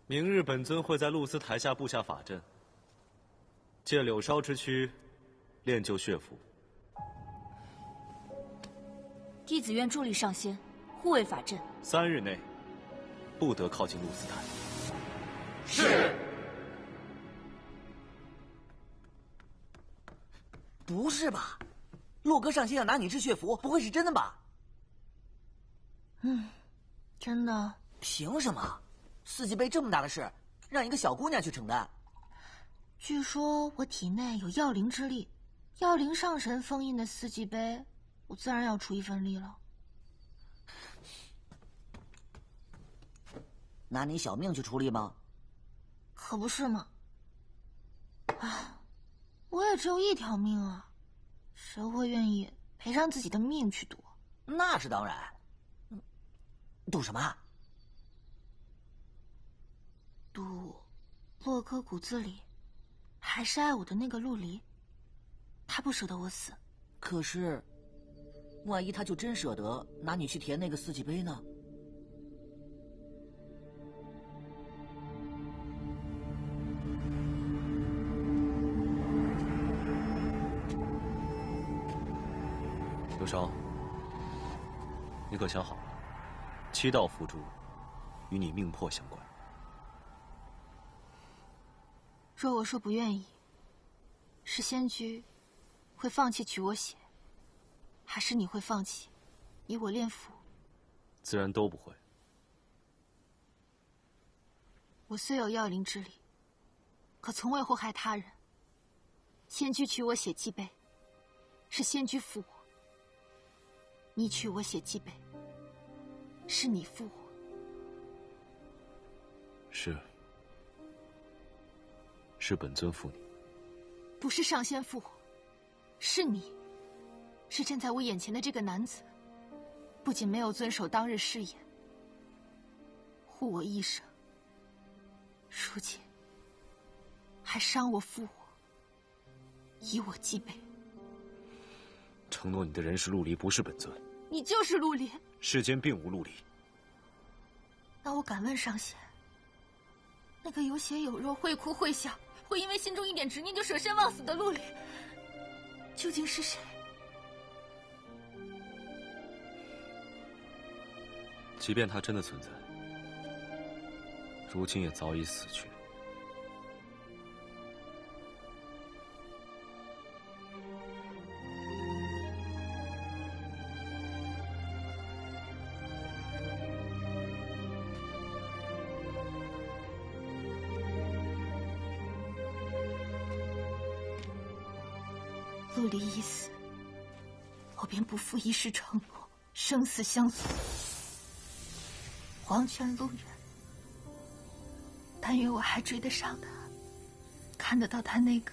明日本尊会在露丝台下布下法阵，借柳梢之躯，练就血符。弟子愿助力上仙，护卫法阵。3日内，不得靠近露丝台。是。不是吧？洛哥上仙要拿你制血符，不会是真的吧？真的。凭什么？四季杯这么大的事，让一个小姑娘去承担？据说我体内有药灵之力，药灵上神封印的四季杯，我自然要出一份力了。拿你小命去出力吗？可不是嘛！我也只有一条命啊，谁会愿意赔上自己的命去赌？那是当然。赌什么？赌洛哥骨子里还是爱我的那个陆离，他不舍得我死。可是，万一他就真舍得拿你去填那个四季杯呢？柳梢，你可想好了？7道符珠与你命魄相关。若我说不愿意，是仙居会放弃取我血，还是你会放弃以我炼符？自然都不会。我虽有药灵之力，可从未祸害他人。仙居取我血祭杯，是仙居负我；你取我血祭杯，是你负我。是本尊负你。不是上仙负我，是你，是站在我眼前的这个男子，不仅没有遵守当日誓言，护我一生，如今还伤我负我，以我祭杯。承诺你的人是陆离，不是本尊。你就是陆离。世间并无陆离。那我敢问上仙，那个有血有肉、会哭会笑，会因为心中一点执念就舍身忘死的陆离，究竟是谁？即便他真的存在，如今也早已死去。陆离已死，我便不负一世承诺，生死相随，黄泉路远。但愿我还追得上他，看得到他那个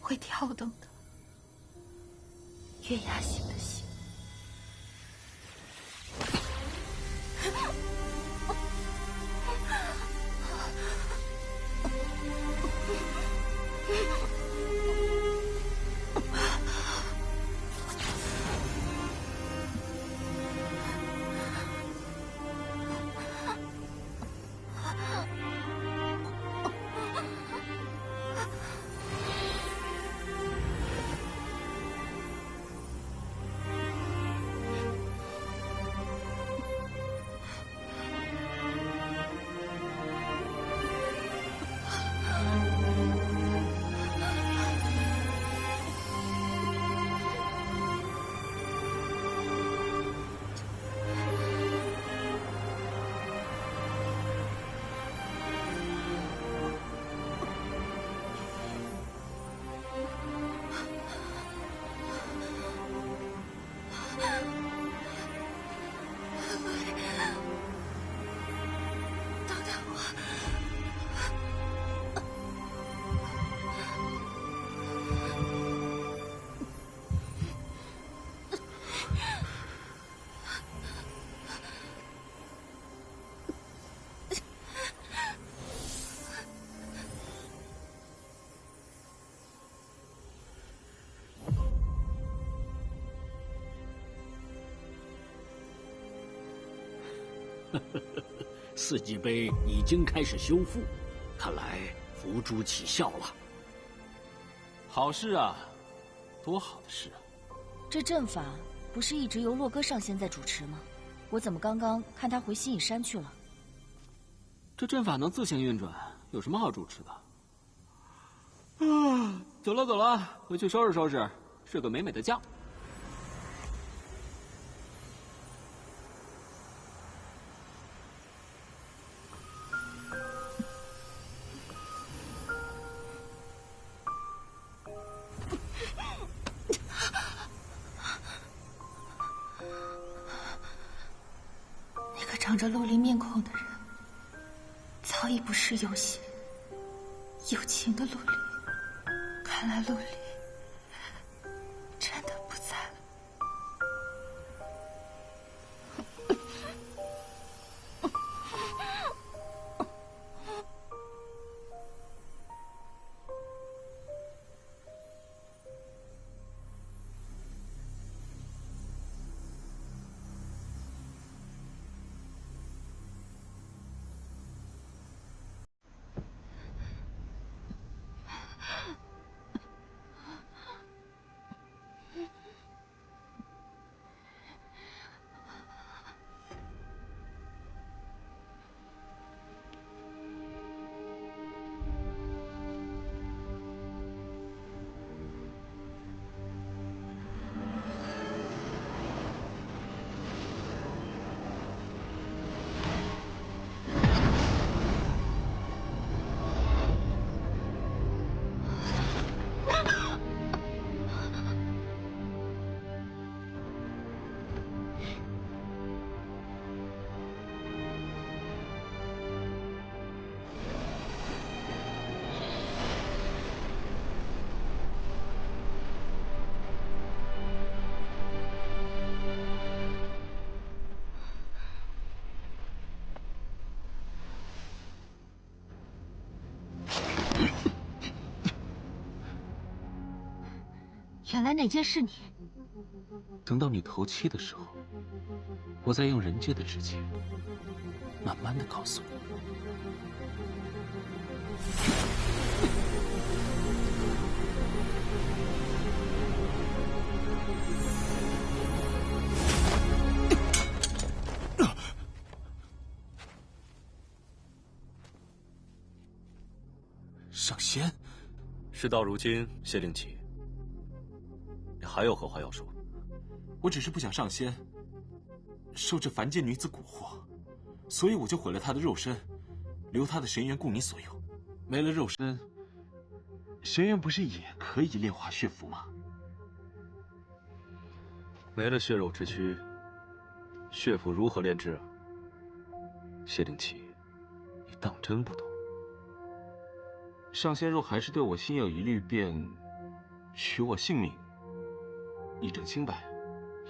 会跳动的月牙形的心。四季碑已经开始修复，看来伏诛起效了。好事啊，多好的事啊！这阵法不是一直由洛哥上仙在主持吗？我怎么刚刚看他回新隐山去了？这阵法能自行运转，有什么好主持的？走了走了，回去收拾收拾，睡个美美的觉。那个长着陆离面孔的人，早已不是有血有情的陆离。看来陆离真的不在了。原来那件是你。等到你头七的时候，我再用人界的直觉，慢慢的告诉你。上仙，事到如今，谢灵奇，你还有何话要说？我只是不想上仙，受这凡间女子蛊惑，所以我就毁了她的肉身，留她的神元供你所用。没了肉身，神元不是也可以炼化血符吗？没了血肉之躯，血符如何炼制啊？谢灵奇，你当真不懂？上仙若还是对我心有疑虑，便取我性命，以证清白。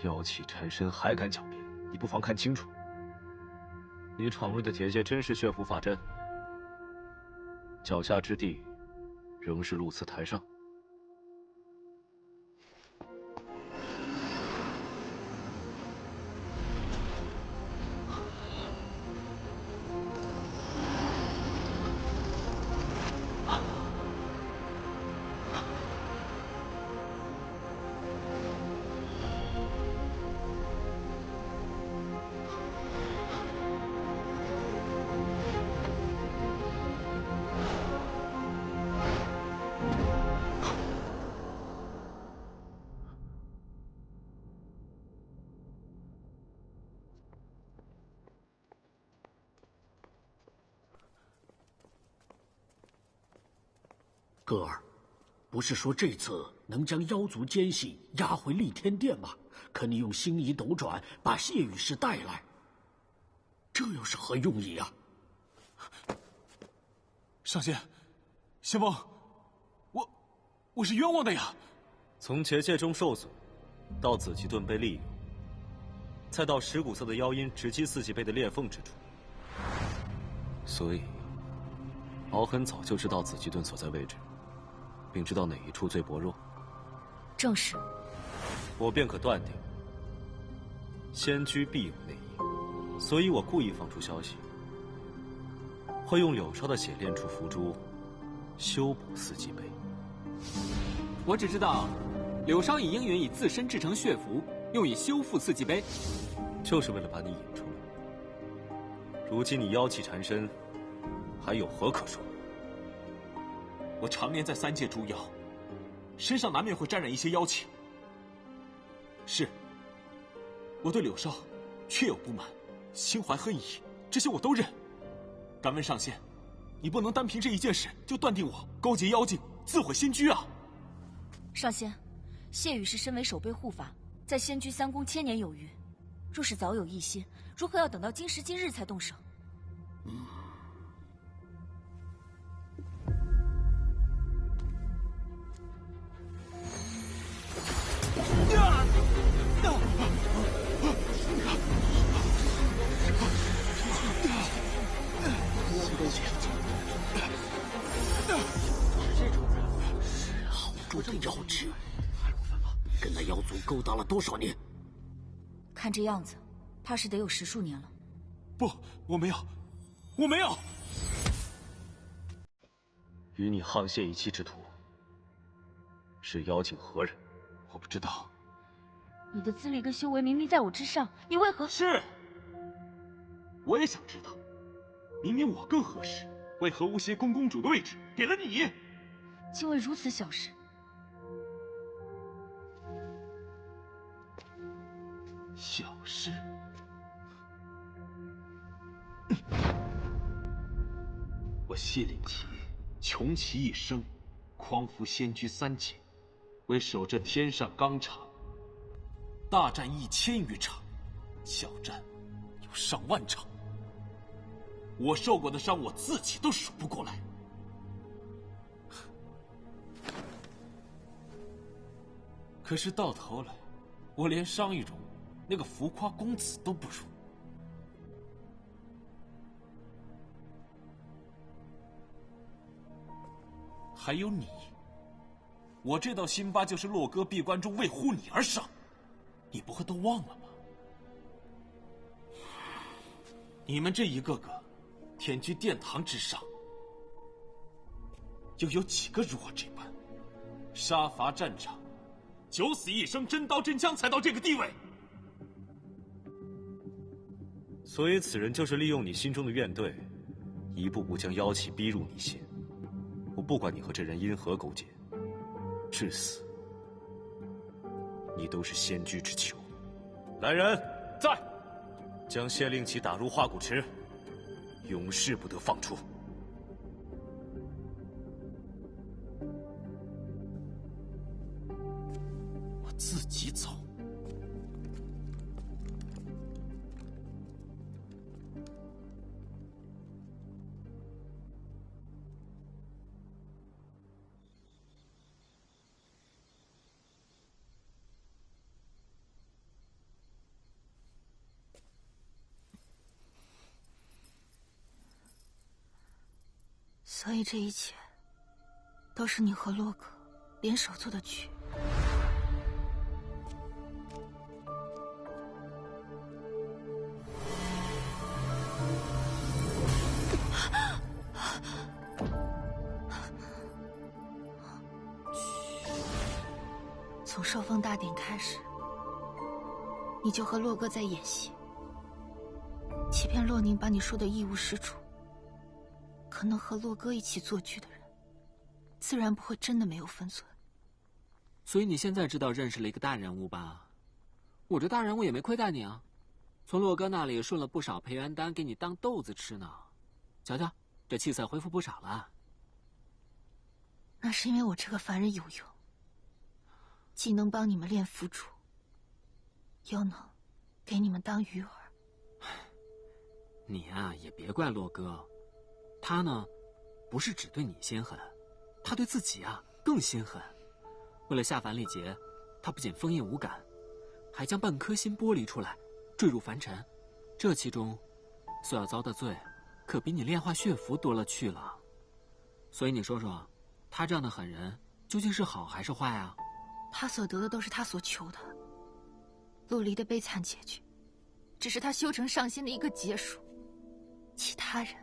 妖气缠身还敢狡辩，你不妨看清楚，你闯入的结界真是血符法阵，脚下之地仍是露刺台上。哥儿，不是说这次能将妖族奸细押回立天殿吗？可你用星移斗转把谢雨氏带来，这又是何用意啊？上仙，仙翁，我是冤枉的呀！从结界中受阻，到紫极盾被利用，再到石骨色的妖阴直击四季碑的裂缝之处，所以敖很早就知道紫极盾所在位置，并知道哪一处最薄弱。正是。我便可断定，仙居必有内应。所以我故意放出消息，会用柳梢的血炼出符珠，修补四季杯。我只知道，柳梢以应允以自身制成血符，用以修复四季杯，就是为了把你引出来。如今你妖气缠身，还有何可说？我常年在三界捉妖，身上难免会沾染一些妖气。是，我对柳梢确有不满，心怀恨意，这些我都认。敢问上仙，你不能单凭这一件事就断定我勾结妖精，自毁仙居啊！上仙，谢雨是身为守备护法，在仙居3宫1000年有余。若是早有一心，如何要等到今时今日才动手？好重的妖质，跟那妖族勾搭了多少年？看这样子，怕是得有10数年了。不，我没有，我没有。与你沆瀣一气之徒，是妖精何人？我不知道。你的资历跟修为明明在我之上，你为何？是，我也想知道，明明我更合适，为何巫邪宫公主的位置给了你？竟为如此小事。小事。我谢令奇，穷其一生，匡扶仙居3界，为守这天上纲常。大战1000余场，小战有上万场。我受过的伤，我自己都数不过来。可是到头来，我连商易荣那个浮夸公子都不如。还有你，我这道辛巴就是洛哥闭关中为护你而上，你不会都忘了吗？你们这一个个天居殿堂之上，又有几个如我这般杀伐战场，九死一生，真刀真枪才到这个地位？所以此人就是利用你心中的怨怼，一步步将妖气逼入你心。我不管你和这人因何勾结，至死你都是仙居之囚。来人，在，将谢令奇打入化骨池，永世不得放出。我自己走。所以这一切都是你和洛哥联手做的局。从受封大典开始，你就和洛哥在演戏，欺骗洛宁把你说的一无是处。可能和洛哥一起做剧的人，自然不会真的没有分寸。所以你现在知道认识了一个大人物吧？我这大人物也没亏待你啊，从洛哥那里顺了不少培元丹给你当豆子吃呢。瞧瞧，这气色恢复不少了。那是因为我这个凡人有用，既能帮你们练符主，又能给你们当鱼饵。你啊，也别怪洛哥。他呢，不是只对你心狠，他对自己啊更心狠。为了下凡历劫，他不仅封印无感，还将半颗心剥离出来，坠入凡尘。这其中，所要遭的罪，可比你炼化血符多了去了。所以你说说，他这样的狠人究竟是好还是坏啊？他所得的都是他所求的，陆离的悲惨结局，只是他修成上仙的一个结束。其他人，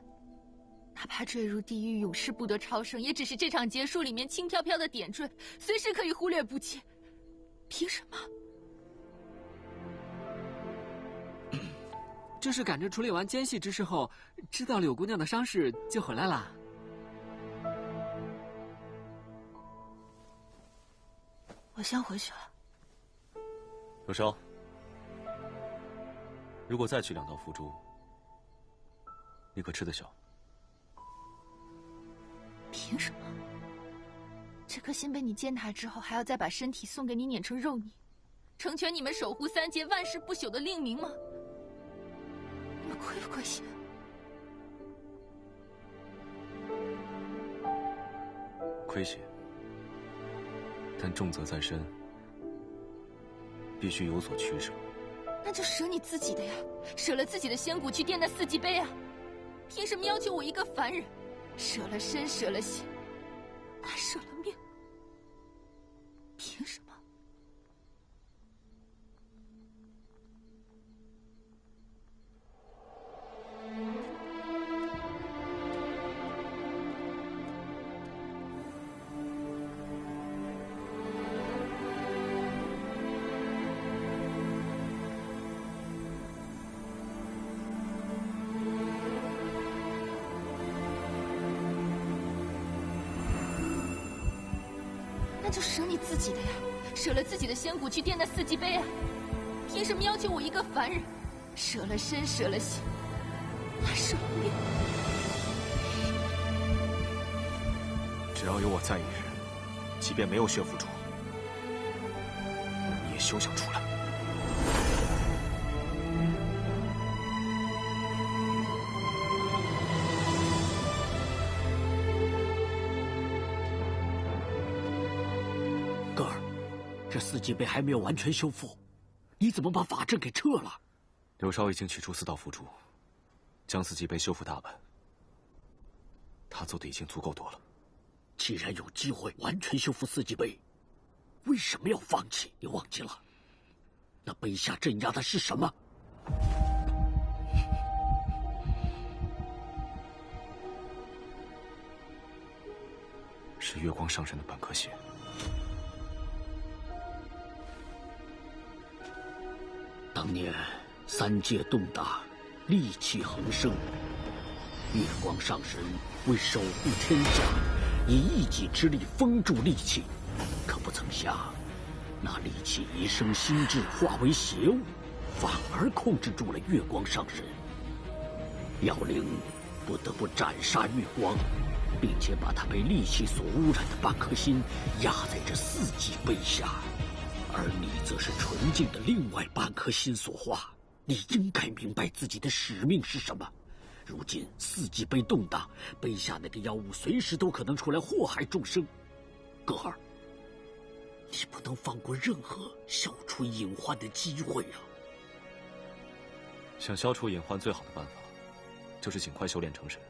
哪怕坠入地狱，永世不得超生，也只是这场结束里面轻飘飘的点缀，随时可以忽略不计。凭什么？这是赶着处理完奸细之事后，知道柳姑娘的伤势就回来啦。我先回去了。柳梢，如果再取2道符珠，你可吃得消？凭什么？这颗心被你践踏之后，还要再把身体送给你碾成肉泥，成全你们守护3界万世不朽的令名吗？你们亏不亏心？亏心，但重责在身，必须有所取舍。那就舍你自己的呀，舍了自己的仙骨去垫那4级碑啊！凭什么要求我一个凡人，舍了身，舍了心，还舍了命？凭什么？那就舍你自己的呀，舍了自己的仙骨去垫那4级碑啊！凭什么要求我一个凡人，舍了身，舍了心，还舍了命？只要有我在一日，即便没有血符珠，你也休想出来。哥儿，这4级碑还没有完全修复，你怎么把法阵给撤了？柳梢已经取出4道符珠，将4级碑修复大半。他做的已经足够多了。既然有机会完全修复4级碑，为什么要放弃？你忘记了，那碑下镇压的是什么？是月光上神的半颗血。当年3界动荡，戾气横生，月光上神为守护天下，以一己之力封住戾气，可不曾想，那戾气一生心智化为邪物，反而控制住了月光上神。妖灵不得不斩杀月光，并且把他被戾气所污染的半颗心压在这4级碑下。而你则是纯净的另外半颗心所化，你应该明白自己的使命是什么。如今4级碑动荡，碑下那个妖物随时都可能出来祸害众生。哥儿，你不能放过任何消除隐患的机会啊！想消除隐患，最好的办法就是尽快修炼成神。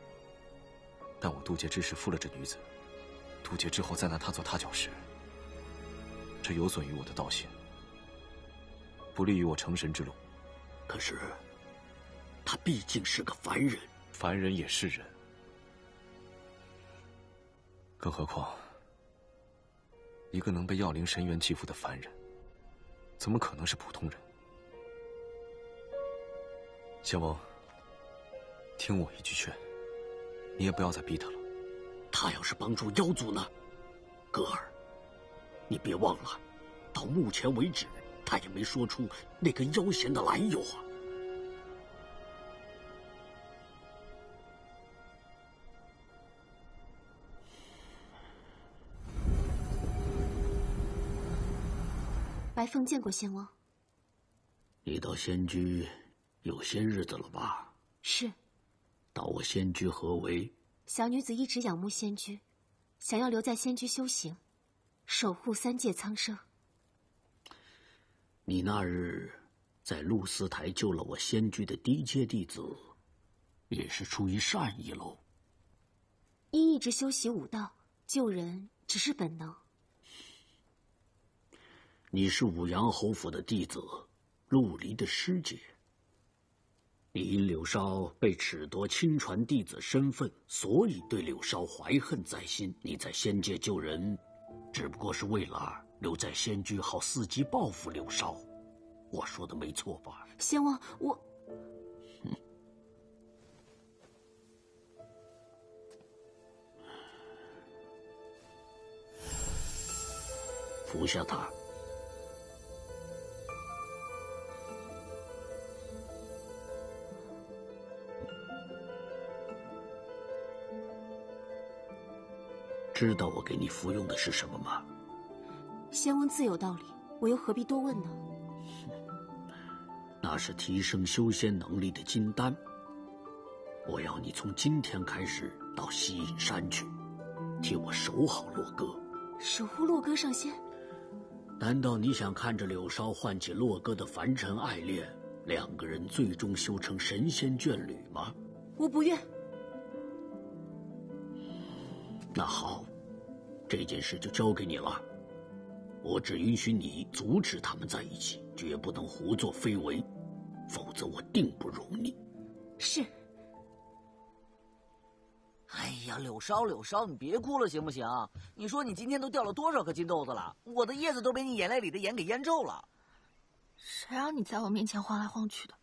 但我渡劫之时负了这女子，渡劫之后再拿她做踏脚石，这有损于我的道心，不利于我成神之路。可是，他毕竟是个凡人，凡人也是人，更何况，一个能被药灵神元寄附的凡人，怎么可能是普通人？仙翁，听我一句劝，你也不要再逼他了。他要是帮助妖族呢？哥儿，你别忘了，到目前为止，他也没说出那个妖弦的来由啊。白凤见过仙翁。你到仙居有些日子了吧？是。到我仙居何为？小女子一直仰慕仙居，想要留在仙居修行，守护3界苍生。你那日在露丝台救了我仙居的低阶弟子，也是出于善意喽。因一直修习武道，救人只是本能。你是五阳侯府的弟子，陆离的师姐，你因柳梢被褫夺亲传弟子身份，所以对柳梢怀恨在心。你在仙界救人，只不过是为了留在仙居，好伺机报复柳梢。我说的没错吧？仙王，我……服下它。知道我给你服用的是什么吗？仙王自有道理，我又何必多问呢？那是提升修仙能力的金丹。我要你从今天开始到西隐山去，替我守好洛歌。守护洛歌上仙？难道你想看着柳梢唤起洛歌的凡尘爱恋，两个人最终修成神仙眷侣吗？我不愿。那好，这件事就交给你了。我只允许你阻止他们在一起，绝不能胡作非为，否则我定不容你。是。哎呀，柳梢，你别哭了行不行？你说你今天都掉了多少颗金豆子了？我的叶子都被你眼泪里的盐给腌皱了。谁让你在我面前晃来晃去的？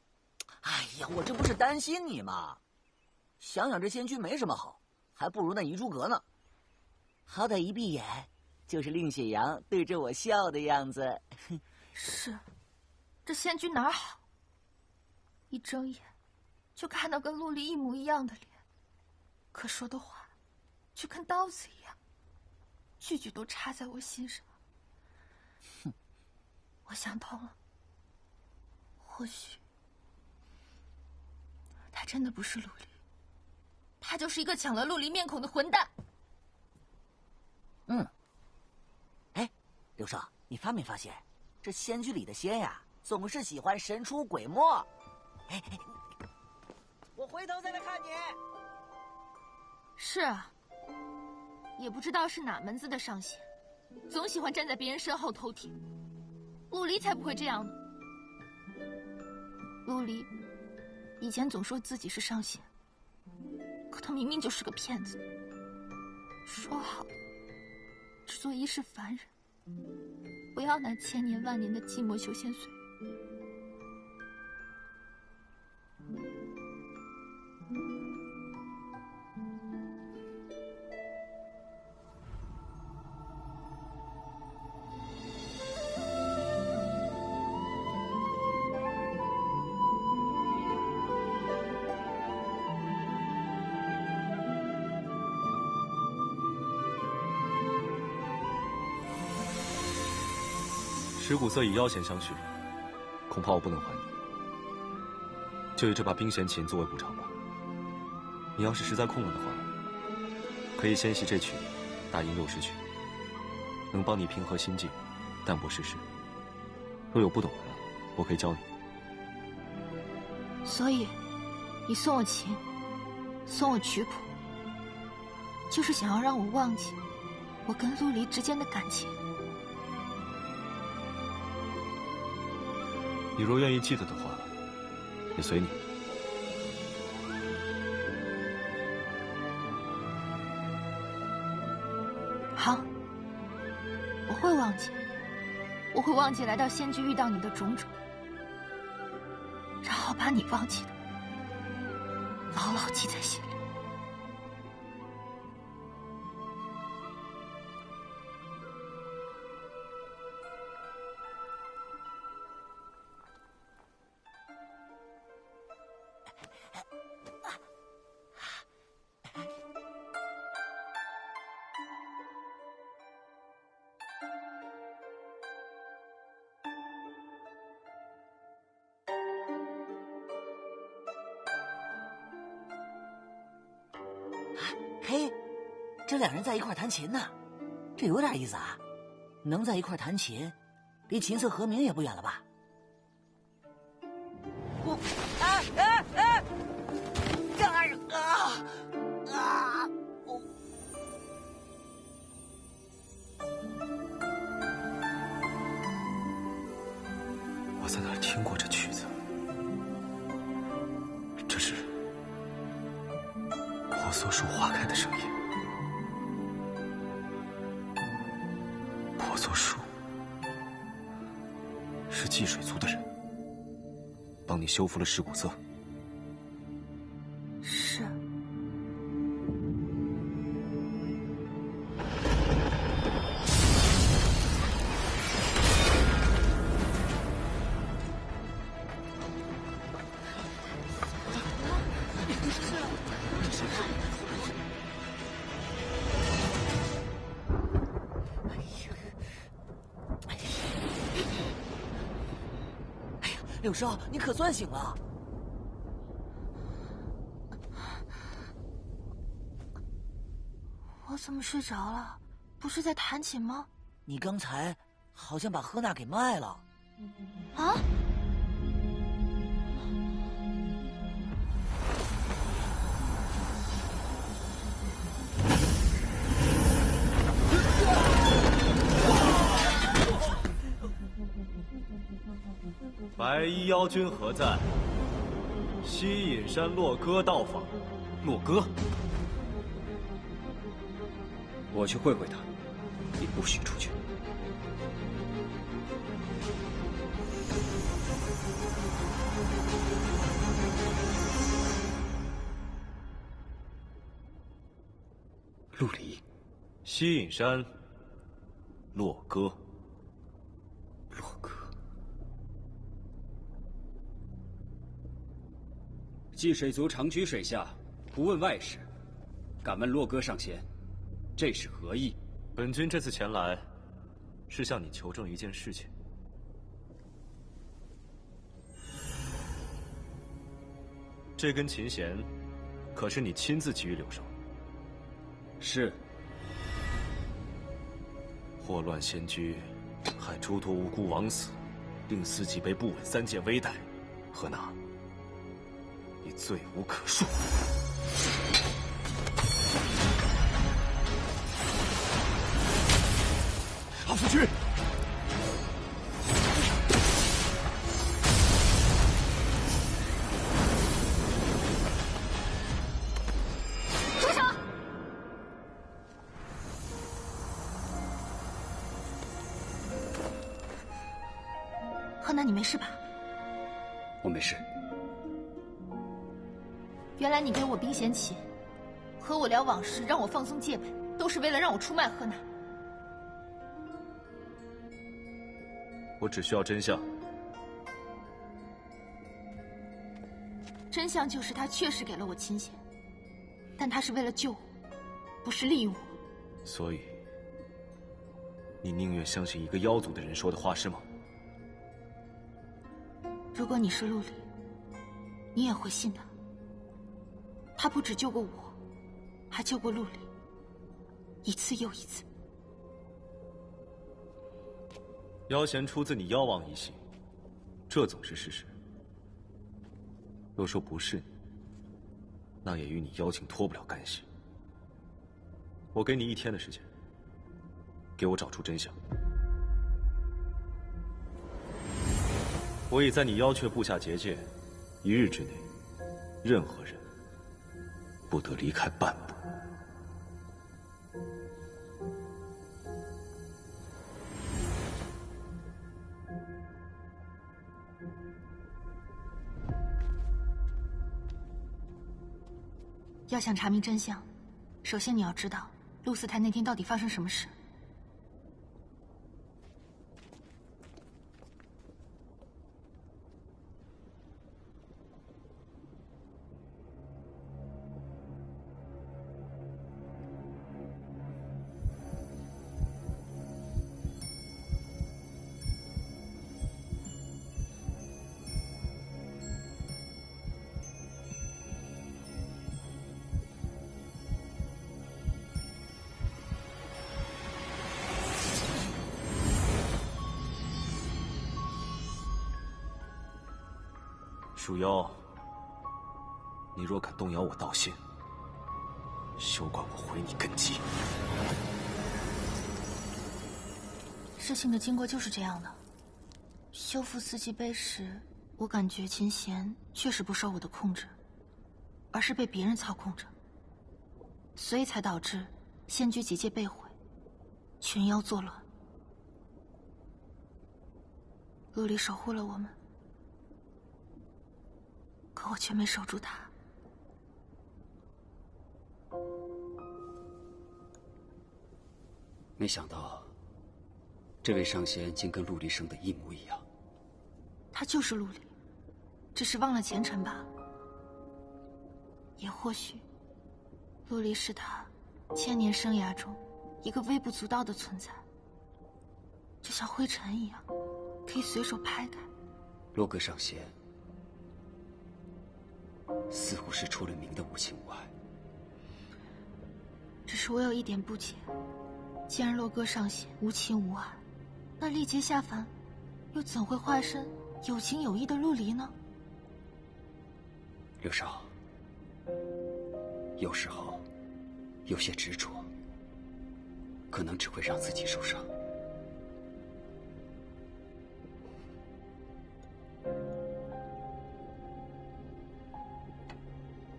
哎呀，我这不是担心你吗？想想这仙居没什么好，还不如那遗珠阁呢。好歹一闭眼，就是令雪阳对着我笑的样子。是，这仙居哪儿好？一睁眼，就看到跟陆离一模一样的脸，可说的话，就跟刀子一样，句句都插在我心上。哼，我想通了，或许他真的不是陆离，他就是一个抢了陆离面孔的混蛋。哎，柳少，你发没发现，这仙居里的仙呀，总是喜欢神出鬼没。哎，我回头再来看你。是啊，也不知道是哪门子的上仙，总喜欢站在别人身后偷听。陆离才不会这样呢。陆离以前总说自己是上仙，可他明明就是个骗子。说好的只做一世凡人，不要那千年万年的寂寞修仙岁月。石骨色与妖弦相续，恐怕我不能还你，就以这把冰弦琴作为补偿吧。你要是实在空了的话，可以先习这曲大吟六十曲，能帮你平和心境，淡泊世事。若有不懂的，我可以教你。所以，你送我琴，送我曲谱，就是想要让我忘记我跟陆离之间的感情。你若愿意记得的话，也随你。好，我会忘记，我会忘记来到仙居遇到你的种种，然后把你忘记的牢牢记在心里。嘿，这两人在一块弹琴呢，这有点意思啊！能在一块弹琴，离琴瑟和鸣也不远了吧？我，干我在哪儿听过这曲子？婆娑树花开的声音。婆娑树是祭水族的人，帮你修复了尸骨色。是。柳少，你可算醒了！我怎么睡着了？不是在弹琴吗？你刚才好像把赫娜给卖了。啊？白衣妖君何在？西隐山洛哥到访。洛哥，我去会会他，你不许出去。陆离，西隐山洛哥。洛哥。祭水族长居水下，不问外事，敢问洛哥上仙，这是何意？本君这次前来，是向你求证一件事情。这根琴弦，可是你亲自给予柳少？是。祸乱仙居，害诸多无辜枉死，令四季杯不稳3界危殆，何娜？你罪无可恕！阿夫君，住手！赫娜，你没事吧？我没事。原来你给我冰弦琴，和我聊往事，让我放松戒备，都是为了让我出卖赫娜。我只需要真相。真相就是他确实给了我琴弦，但他是为了救我，不是利用我。所以，你宁愿相信一个妖族的人说的话是吗？如果你是陆离，你也会信他。他不只救过我，还救过陆离，一次又一次。妖弦出自你妖王一系，这总是事实。若说不是你，那也与你妖情脱不了干系。我给你1天的时间，给我找出真相。我已在你妖阙布下结界，1日之内，任何人不得离开半步。要想查明真相，首先你要知道陆斯台那天到底发生什么事。鼠妖，你若敢动摇我道心，休管我毁你根基。事情的经过就是这样的。修复四季杯时，我感觉琴弦确实不受我的控制，而是被别人操控着。所以才导致仙居结界被毁，群妖作乱。陆离守护了我们，可我却没守住他。没想到，这位上仙竟跟陆离生的一模一样。他就是陆离，只是忘了前尘罢了。也或许，陆离是他千年生涯中一个微不足道的存在，就像灰尘一样，可以随手拍开。洛格上仙似乎是出了名的无情无爱。只是我有一点不解，既然洛哥上仙无情无爱，那历劫下凡又怎会化身有情有义的陆离呢？刘少，有时候有些执着，可能只会让自己受伤。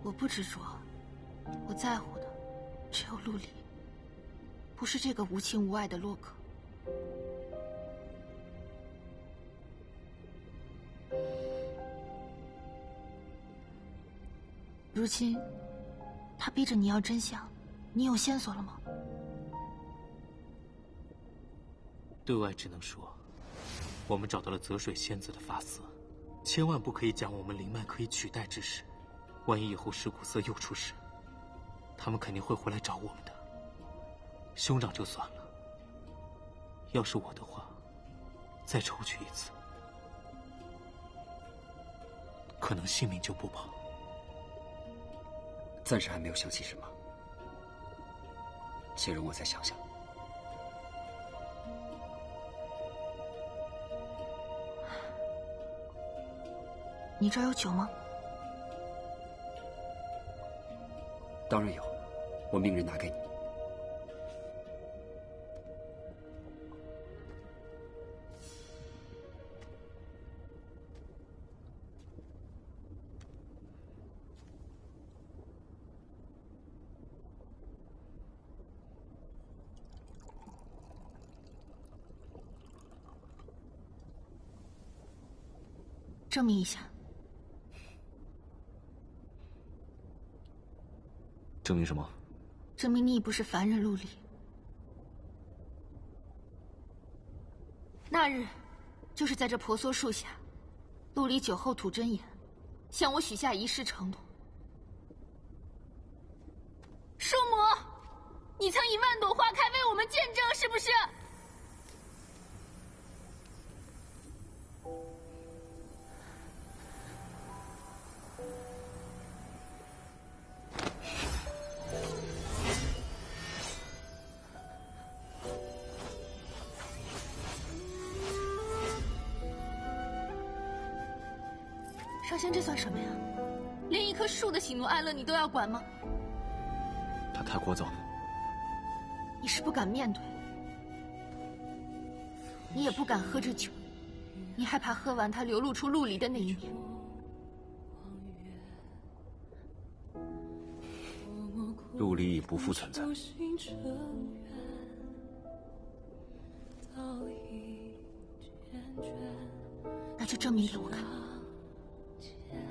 我不执着，我在乎的只有陆离，不是这个无情无爱的洛克。如今，他逼着你要真相，你有线索了吗？对外只能说，我们找到了泽水仙子的发丝，千万不可以讲我们灵脉可以取代之事。万一以后石古色又出事，他们肯定会回来找我们的。兄长就算了，要是我的话，再抽取一次，可能性命就不保。暂时还没有想起什么，且容我再想想。你这儿有酒吗？当然有，我命人拿给你。证明一下。证明什么？证明你已不是凡人陆离。那日，就是在这婆娑树下，陆离酒后吐真言，向我许下一世承诺。树母，你曾以万朵花开为我们见证，是不是？上仙，这算什么呀？连一棵树的喜怒哀乐你都要管吗？他太聒噪了。你是不敢面对，你也不敢喝这酒，你害怕喝完它流露出陆离的那一面。陆离已不复存在。那就证明给我看。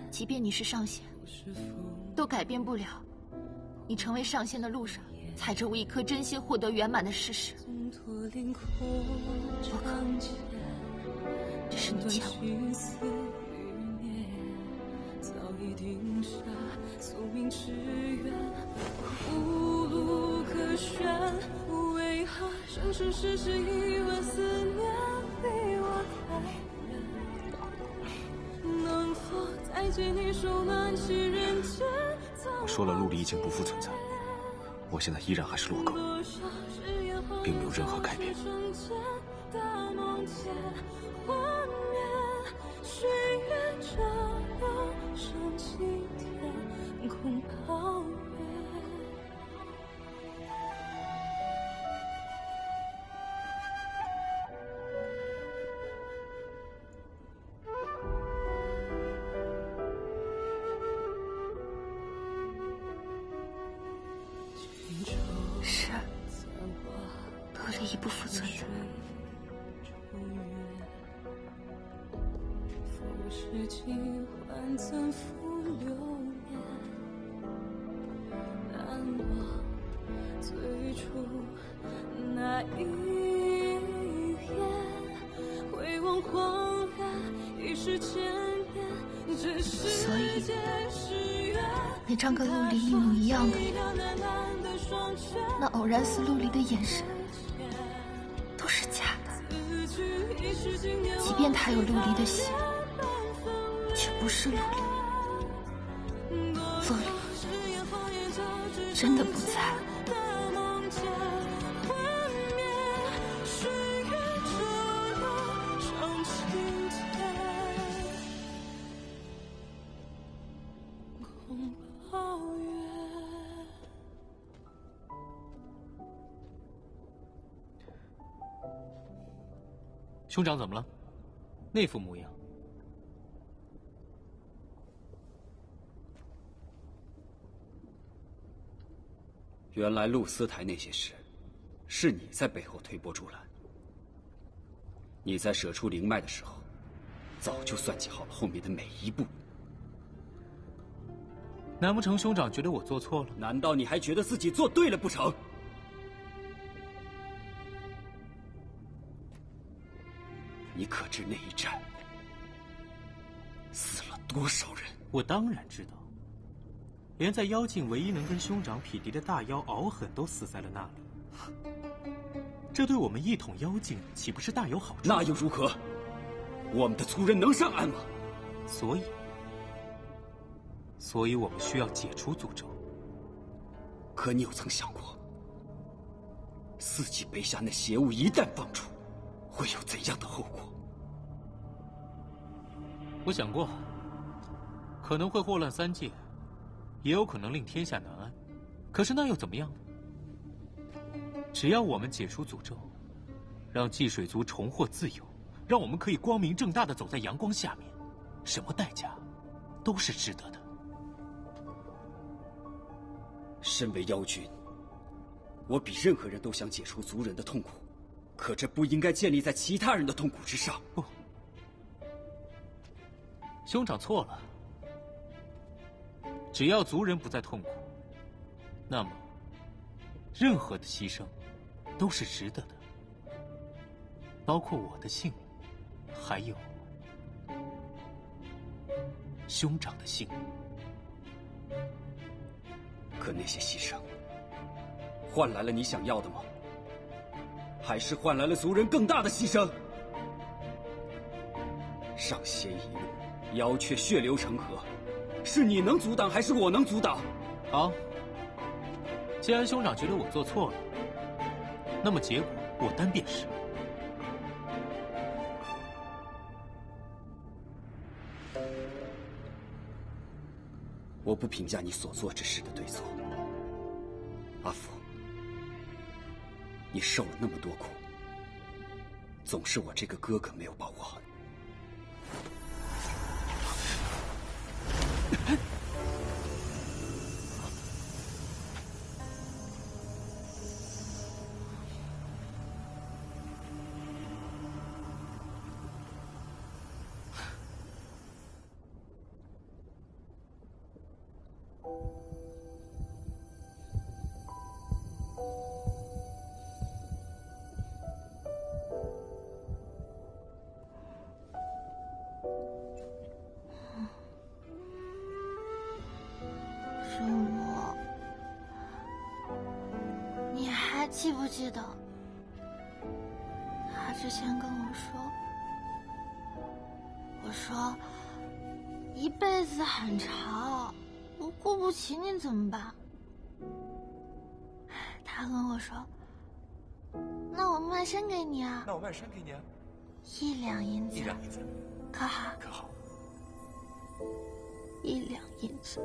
即便你是上仙，都改变不了你成为上仙的路上踩着我一颗真心获得圆满的事实。不可，这是你欠我。无路可选，为何生生世世一吻思念比我太远？能否再借你手暖起人间？我说了，陆离已经不复存在，我现在依然还是洛哥，并没有任何改变。许愿这有生青天空抱月。是几换曾负流年，难忘最初那一眼，回望恍然已是千年，这世界是缘。那张跟陆离一模一样的脸，那偶然似陆离的眼神，都是假的。即便他有陆离的心，却不是陆离。陆离真的不在。兄长怎么了？那副模样。原来露丝台那些事，是你在背后推波助澜。你在舍出灵脉的时候，早就算计好了后面的每一步。难不成兄长觉得我做错了？难道你还觉得自己做对了不成？你可知那一战死了多少人？我当然知道，连在妖境唯一能跟兄长匹敌的大妖敖狠都死在了那里。这对我们一统妖境岂不是大有好处？那又如何？我们的族人能上岸吗？所以我们需要解除诅咒。可你有曾想过，四季杯下那邪物一旦放出，会有怎样的后果？我想过，可能会祸乱三界，也有可能令天下难安。可是那又怎么样呢？只要我们解除诅咒，让祭水族重获自由，让我们可以光明正大的走在阳光下面，什么代价都是值得的。身为妖君，我比任何人都想解除族人的痛苦，可这不应该建立在其他人的痛苦之上。不，兄长错了。只要族人不再痛苦，那么任何的牺牲都是值得的，包括我的性命，还有兄长的性命。可那些牺牲，换来了你想要的吗？还是换来了族人更大的牺牲？上仙一怒，妖却血流成河，是你能阻挡，还是我能阻挡？好，既然兄长觉得我做错了，那么结果我担便是。我不评价你所做之事的对错。阿福，你受了那么多苦，总是我这个哥哥没有保护好你。师母，你还记不记得他之前跟我说一辈子很长，我顾不起你怎么办？他跟我说，那我卖身给你啊。那我卖身给你啊，1两银子。1两银子，可好？可好？ 1两银子。